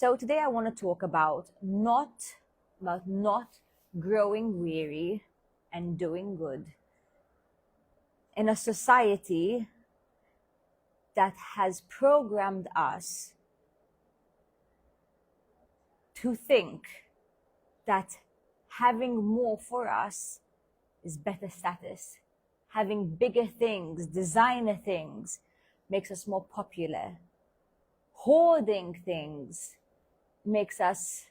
So today I want to talk about not growing weary and doing good in a society that has programmed us to think that having more for us is better status. Having bigger things, designer things, makes us more popular. Hoarding things makes us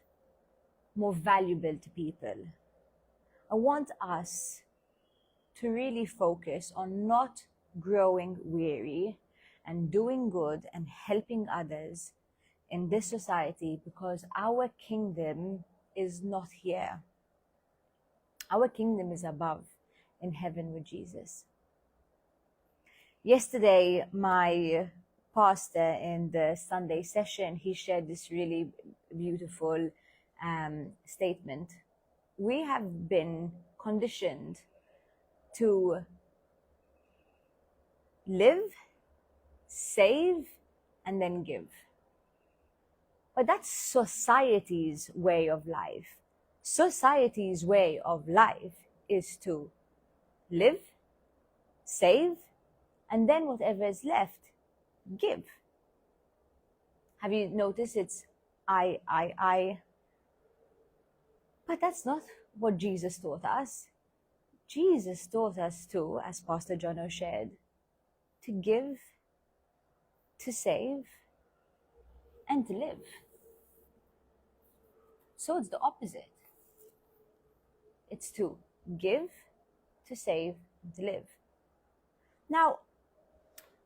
more valuable to people. I want us to really focus on not growing weary and doing good and helping others in this society, because our kingdom is not here. Our kingdom is above, in heaven with Jesus. Yesterday, my pastor in the Sunday session, he shared this really beautiful statement. We have been conditioned to live, save, and then give. But that's society's way of life. Society's way of life is to live, save, and then whatever is left, give. Have you noticed it's I? But that's not what Jesus taught us. Jesus taught us to, as Pastor Jono shared, to give, to save, and to live. So it's the opposite. It's to give, to save, and to live. Now,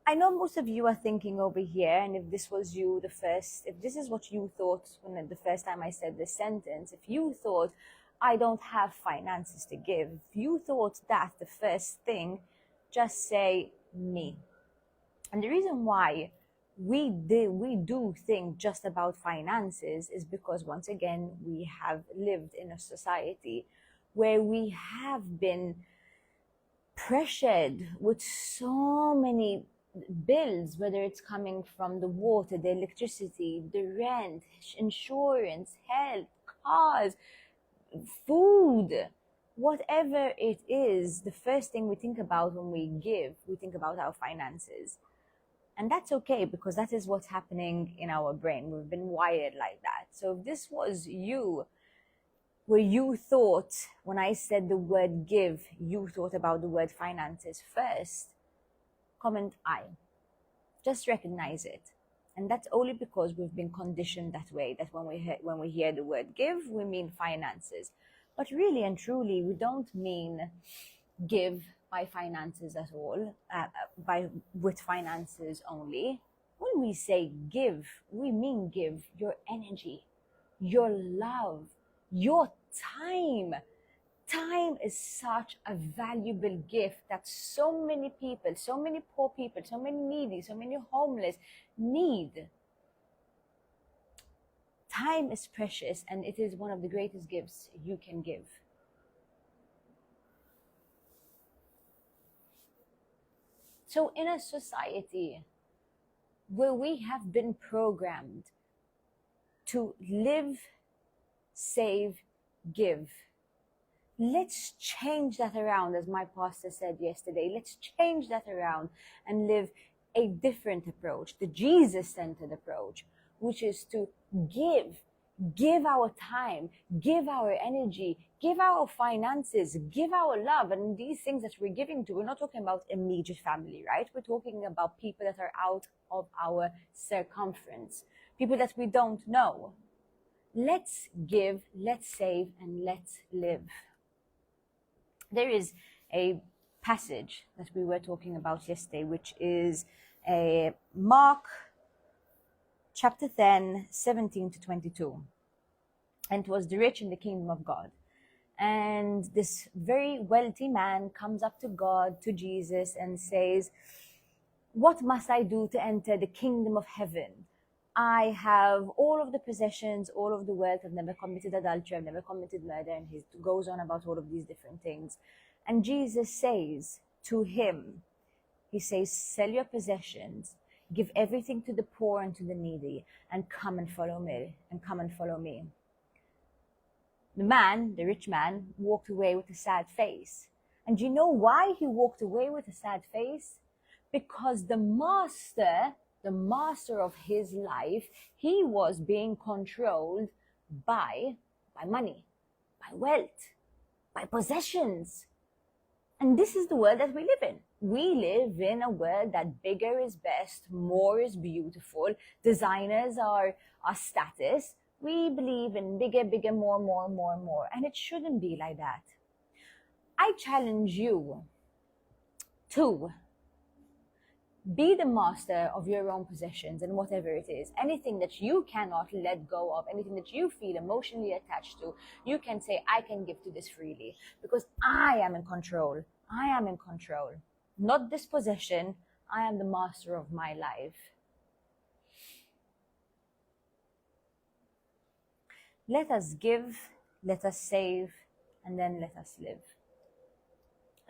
I know most of you are thinking over here, and if this was you if this is what you thought when the first time I said this sentence, if you thought, I don't have finances to give, if you thought that the first thing, just say me. And the reason why we do think just about finances is because, once again, we have lived in a society where we have been pressured with so many bills, whether it's coming from the water, the electricity, the rent, insurance, health, cars, food, whatever it is. The first thing we think about when we give, we think about our finances. And that's okay, because that is what's happening in our brain. We've been wired like that. So if this was you, where you thought, when I said the word give, you thought about the word finances first, comment I. Just recognize it. And that's only because we've been conditioned that way, that when we hear the word give, we mean finances. But really and truly, we don't mean give by finances at all, with finances only. When we say give, we mean give your energy, your love, your time. Time is such a valuable gift that so many people, so many poor people, so many needy, so many homeless need. Time is precious, and it is one of the greatest gifts you can give. So in a society where we have been programmed to live, save, give, let's change that around, as my pastor said yesterday. Let's change that around and live a different approach, the Jesus-centered approach, which is to give our time, give our energy, give our finances, give our love. And these things that we're giving to, we're not talking about immediate family, right? We're talking about people that are out of our circumference, people that we don't know. Let's give, let's save, and let's live. There is a passage that we were talking about yesterday, which is Mark chapter 10, 17 to 22. And it was the rich in the kingdom of God. And this very wealthy man comes up to God, to Jesus, and says, what must I do to enter the kingdom of heaven? I have all of the possessions, all of the wealth. I've never committed adultery. I've never committed murder. And he goes on about all of these different things. And Jesus says to him, he says, sell your possessions, Give everything to the poor and to the needy, and come and follow me, and come and follow me. The rich man, walked away with a sad face. And do you know why he walked away with a sad face? Because the master of his life, he was being controlled by money, by wealth, by possessions. And this is the world that we live in. We live in a world that bigger is best, more is beautiful, designers are status. We believe in bigger, bigger, more, more, more, more. And it shouldn't be like that. I challenge you to be the master of your own possessions and whatever it is. Anything that you cannot let go of, anything that you feel emotionally attached to, you can say, I can give to this freely because I am in control. I am in control. Not this possession. I am the master of my life. Let us give, let us save, and then let us live.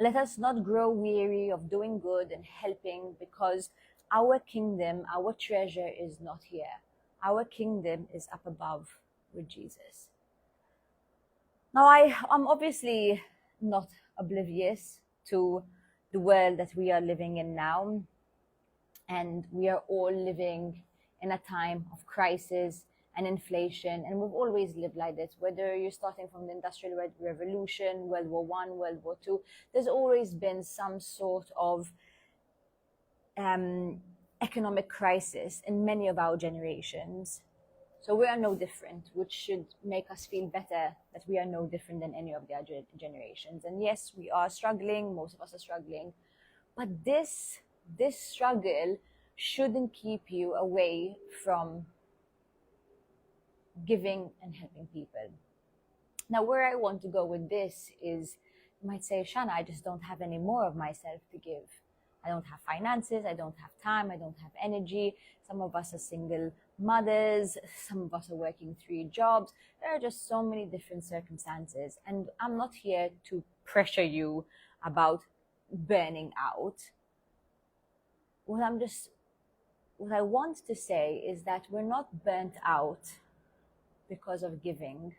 Let us not grow weary of doing good and helping, because our kingdom, our treasure is not here. Our kingdom is up above with Jesus. Now, I'm obviously not oblivious to the world that we are living in now. And we are all living in a time of crisis and inflation, and we've always lived like this. Whether you're starting from the Industrial Revolution, World War I, World War II, there's always been some sort of economic crisis in many of our generations. So we are no different, which should make us feel better that we are no different than any of the other generations. And yes, we are struggling, most of us are struggling, but this struggle shouldn't keep you away from giving and helping people. Now, where I want to go with this is, you might say, Shana, I just don't have any more of myself to give. I don't have finances, I don't have time, I don't have energy. Some of us are single mothers, some of us are working 3 jobs. There are just so many different circumstances. And I'm not here to pressure you about burning out. What I want to say is that we're not burnt out because of giving.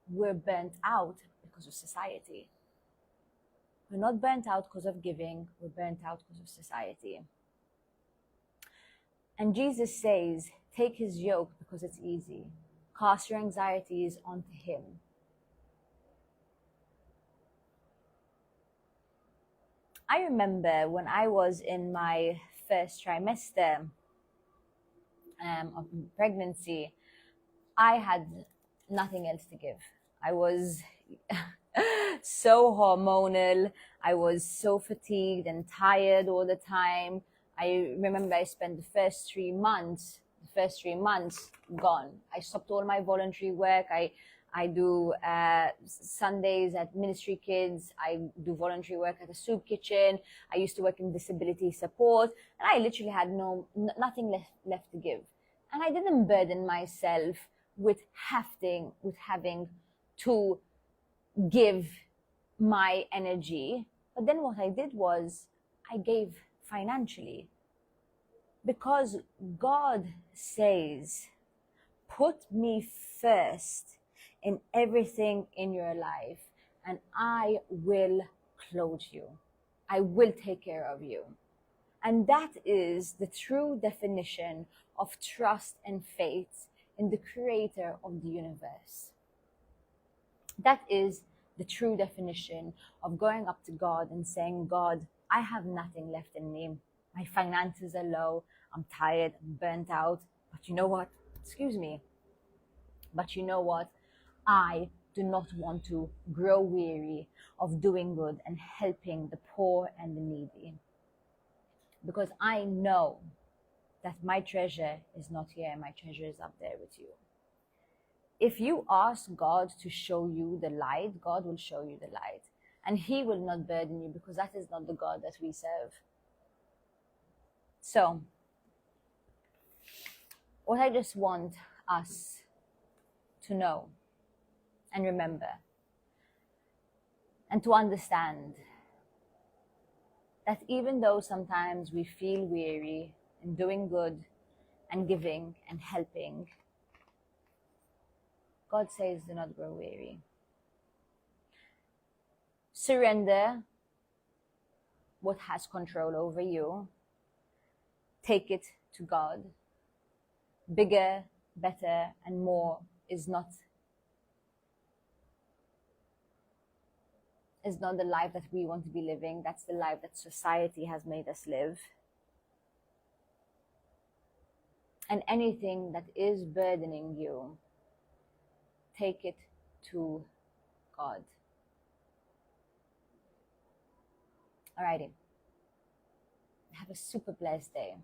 We're burnt out because of society. We're not burnt out because of giving. We're burnt out because of society. And Jesus says, take his yoke because it's easy. Cast your anxieties onto him. I remember when I was in my first trimester of pregnancy, I had nothing else to give. I was so hormonal. I was so fatigued and tired all the time. I remember I spent the first 3 months gone. I stopped all my voluntary work. I do Sundays at Ministry Kids. I do voluntary work at a soup kitchen. I used to work in disability support, and I literally had nothing left to give. And I didn't burden myself with having to give my energy. But then what I did was I gave financially, because God says, put me first in everything in your life, and I will clothe you. I will take care of you. And that is the true definition of trust and faith in the creator of the universe. That is the true definition of going up to God and saying, God, I have nothing left in me. My finances are low. I'm tired, I'm burnt out. But you know what? Excuse me. But you know what? I do not want to grow weary of doing good and helping the poor and the needy. Because I know that my treasure is not here, my treasure is up there with you. If you ask God to show you the light, God will show you the light. And he will not burden you, because that is not the God that we serve. So, what I just want us to know and remember and to understand, that even though sometimes we feel weary in doing good and giving and helping, God says, do not grow weary. Surrender what has control over you. Take it to God. Bigger, better, and more is not the life that we want to be living. That's the life that society has made us live. And anything that is burdening you, take it to God. Alrighty. Have a super blessed day.